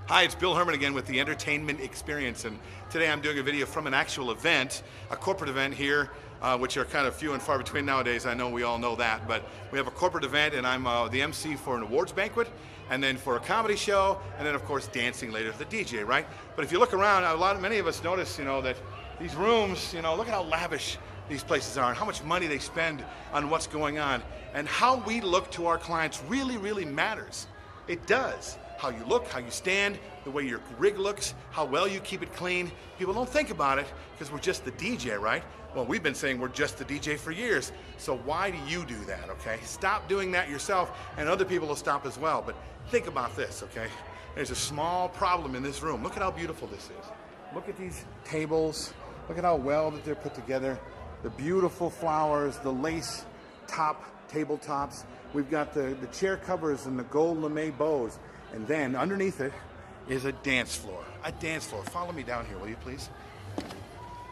Hi, it's Bill Herman again with the Entertainment Experience, and today I'm doing a video from an actual event, a corporate event here, which are kind of few and far between nowadays. I know we all know that, but we have a corporate event, and I'm the MC for an awards banquet, and then for a comedy show, and then of course dancing later to the DJ, right? But if you look around, many of us notice, that these rooms, look at how lavish these places are, and how much money they spend on what's going on, and how we look to our clients really matters. It does. How you look, how you stand, the way your rig looks, how well you keep it clean. People don't think about it because we're just the DJ, right? Well, we've been saying we're just the DJ for years. So why do you do that, okay? Stop doing that yourself and other people will stop as well. But think about this, okay? There's a small problem in this room. Look at how beautiful this is. Look at these tables. Look at how well that they're put together. The beautiful flowers, the lace top tabletops. We've got the chair covers and the gold lame bows. And then underneath it is a dance floor. A dance floor. Follow me down here, will you please?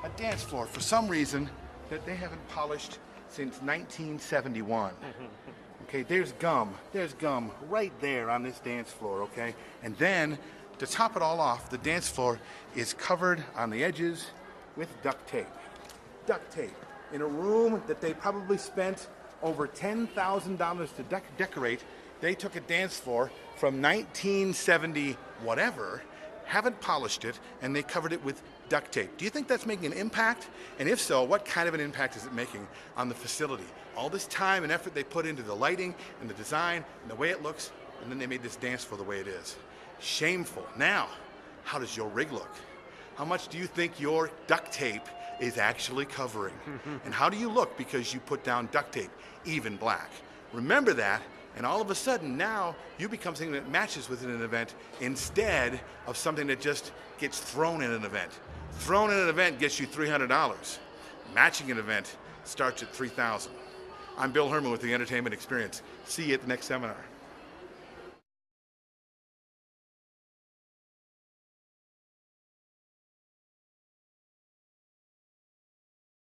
A dance floor, for some reason, that they haven't polished since 1971. Okay, there's gum. There's gum right there on this dance floor, okay? And then, to top it all off, the dance floor is covered on the edges with duct tape. Duct tape. In a room that they probably spent over $10,000 to decorate, they took a dance floor from 1970 whatever, haven't polished it, and they covered it with duct tape. Do you think that's making an impact? And if so, what kind of an impact is it making on the facility? All this time and effort they put into the lighting and the design and the way it looks, and then they made this dance floor the way it is. Shameful. Now, how does your rig look? How much do you think your duct tape is actually covering? And how do you look because you put down duct tape, even black? Remember that, and all of a sudden now you become something that matches within an event instead of something that just gets thrown in an event. Thrown in an event gets you $300. Matching an event starts at $3,000. I'm Bill Herman with the Entertainment Experience. See you at the next seminar.